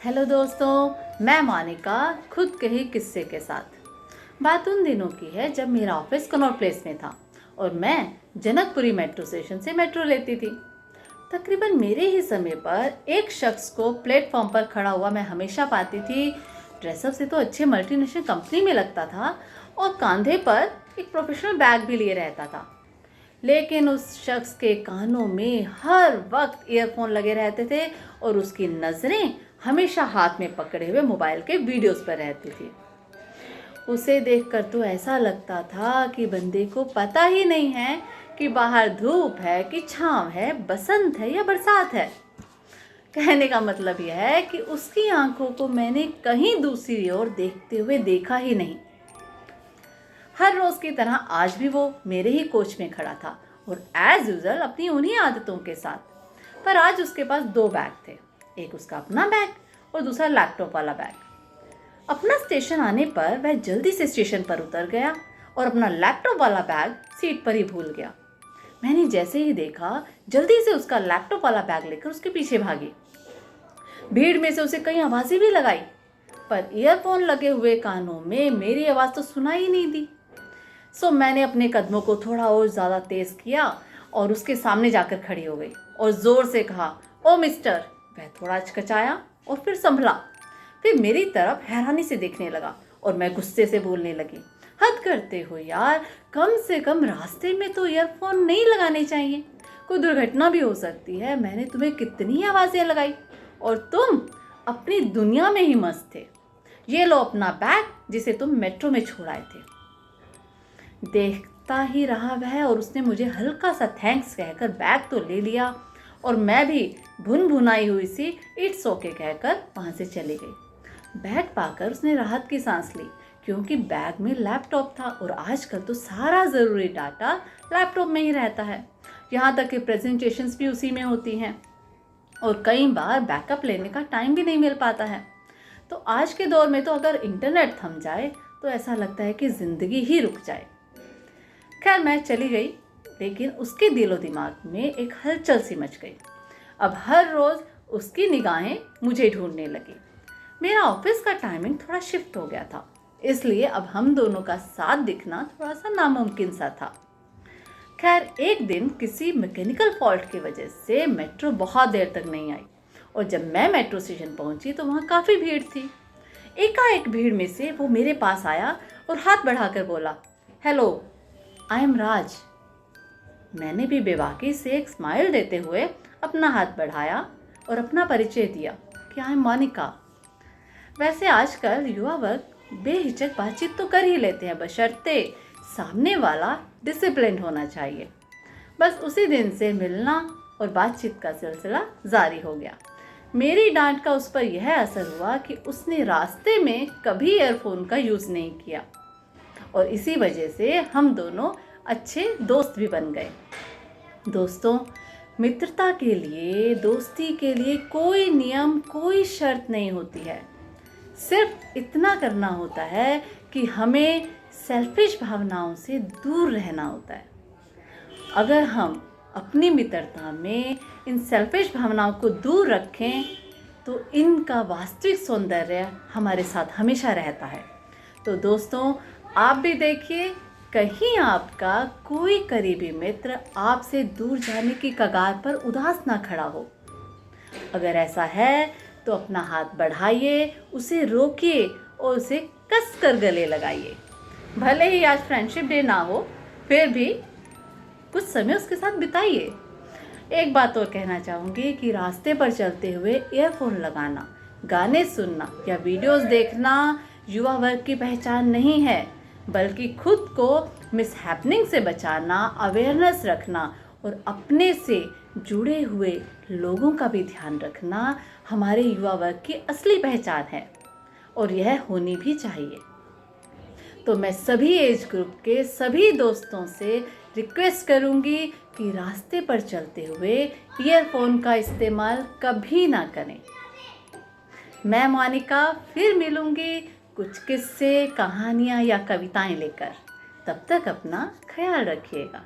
Hello दोस्तों, मैं मोनिका खुद के ही किस्से के साथ। बात उन दिनों की है जब मेरा ऑफिस कनॉट प्लेस में था और मैं जनकपुरी मेट्रो स्टेशन से मेट्रो लेती थी। तकरीबन मेरे ही समय पर एक शख्स को प्लेटफॉर्म पर खड़ा हुआ मैं हमेशा पाती थी। ड्रेसअप से तो अच्छे मल्टीनेशनल कंपनी में लगता था और कंधे पर एक प्रोफेशनल बैग भी लिए रहता था। लेकिन उस शख्स के कानों में हर वक्त ईयरफोन लगे रहते थे और उसकी नज़रें हमेशा हाथ में पकड़े हुए मोबाइल के वीडियोस पर रहती थी। उसे देखकर तो ऐसा लगता था कि बंदे को पता ही नहीं है कि बाहर धूप है कि छांव है, बसंत है या बरसात है। कहने का मतलब यह है कि उसकी आंखों को मैंने कहीं दूसरी ओर देखते हुए देखा ही नहीं। हर रोज की तरह आज भी वो मेरे ही कोच में खड़ा था और एज यूजल अपनी उन्हीं आदतों के साथ। पर आज उसके पास दो बैग थे, एक उसका अपना बैग और दूसरा लैपटॉप वाला बैग। अपना स्टेशन आने पर वह जल्दी से स्टेशन पर उतर गया और अपना लैपटॉप वाला बैग सीट पर ही भूल गया। मैंने जैसे ही देखा जल्दी से उसका लैपटॉप वाला बैग लेकर उसके पीछे भागी। भीड़ में से उसे कई आवाजें भी लगाई, पर ईयरफोन लगे हुए कानों में मेरी आवाज़ तो सुनाई नहीं दी। मैंने अपने कदमों को थोड़ा और ज़्यादा तेज़ किया और उसके सामने जाकर खड़ी हो गई और ज़ोर से कहा, ओ मिस्टर। वह थोड़ा हिचकिचाया और फिर संभला, फिर मेरी तरफ हैरानी से देखने लगा और मैं गुस्से से बोलने लगी, हद करते हो यार, कम से कम रास्ते में तो ईयरफोन नहीं लगाने चाहिए, कोई दुर्घटना भी हो सकती है। मैंने तुम्हें कितनी आवाज़ें लगाई और तुम अपनी दुनिया में ही मस्त थे। ये लो अपना बैग जिसे तुम मेट्रो में छोड़ आए थे। देखता ही रहा वह और उसने मुझे हल्का सा थैंक्स कहकर बैग तो ले लिया और मैं भी भुन भुनाई हुई सी इट्स ओके कहकर वहाँ से चली गई। बैग पाकर उसने राहत की सांस ली, क्योंकि बैग में लैपटॉप था और आजकल तो सारा ज़रूरी डाटा लैपटॉप में ही रहता है। यहाँ तक कि प्रेजेंटेशंस भी उसी में होती हैं और कई बार बैकअप लेने का टाइम भी नहीं मिल पाता है। तो आज के दौर में तो अगर इंटरनेट थम जाए तो ऐसा लगता है कि ज़िंदगी ही रुक जाए। खैर मैं चली गई, लेकिन उसके दिलो दिमाग में एक हलचल सी मच गई। अब हर रोज़ उसकी निगाहें मुझे ढूंढने लगी। मेरा ऑफिस का टाइमिंग थोड़ा शिफ्ट हो गया था, इसलिए अब हम दोनों का साथ दिखना थोड़ा सा नामुमकिन सा था। खैर एक दिन किसी मैकेनिकल फॉल्ट की वजह से मेट्रो बहुत देर तक नहीं आई और जब मैं मेट्रो स्टेशन पहुंची तो वहाँ काफ़ी भीड़ थी। एकाएक भीड़ में से वो मेरे पास आया और हाथ बढ़ाकर बोला, हेलो, आई एम राज। मैंने भी बेबाकी से एक स्माइल देते हुए अपना हाथ बढ़ाया और अपना परिचय दिया कि आई एम मोनिका। वैसे आजकल युवा वर्ग बेहिचक बातचीत तो कर ही लेते हैं, बशर्ते सामने वाला डिसिप्लिन होना चाहिए। बस उसी दिन से मिलना और बातचीत का सिलसिला जारी हो गया। मेरी डांट का उस पर यह असर हुआ कि उसने रास्ते में कभी ईयरफोन का यूज़ नहीं किया और इसी वजह से हम दोनों अच्छे दोस्त भी बन गए। दोस्तों, मित्रता के लिए, दोस्ती के लिए कोई नियम, कोई शर्त नहीं होती है। सिर्फ इतना करना होता है कि हमें सेल्फिश भावनाओं से दूर रहना होता है। अगर हम अपनी मित्रता में इन सेल्फिश भावनाओं को दूर रखें तो इनका वास्तविक सौंदर्य हमारे साथ हमेशा रहता है। तो दोस्तों, आप भी देखिए, कहीं आपका कोई करीबी मित्र आपसे दूर जाने की कगार पर उदास ना खड़ा हो। अगर ऐसा है तो अपना हाथ बढ़ाइए, उसे रोकिए और उसे कस कर गले लगाइए। भले ही आज फ्रेंडशिप डे ना हो, फिर भी कुछ समय उसके साथ बिताइए। एक बात और कहना चाहूँगी कि रास्ते पर चलते हुए ईयरफोन लगाना, गाने सुनना या वीडियोस देखना युवा वर्ग की पहचान नहीं है, बल्कि खुद को मिसहैपनिंग से बचाना, अवेयरनेस रखना और अपने से जुड़े हुए लोगों का भी ध्यान रखना हमारे युवा वर्ग की असली पहचान है और यह होनी भी चाहिए। तो मैं सभी एज ग्रुप के सभी दोस्तों से रिक्वेस्ट करूंगी कि रास्ते पर चलते हुए ईयरफोन का इस्तेमाल कभी ना करें। मैं मोनिका फिर मिलूंगी कुछ किस्से, कहानियाँ या कविताएं लेकर। तब तक अपना ख्याल रखिएगा।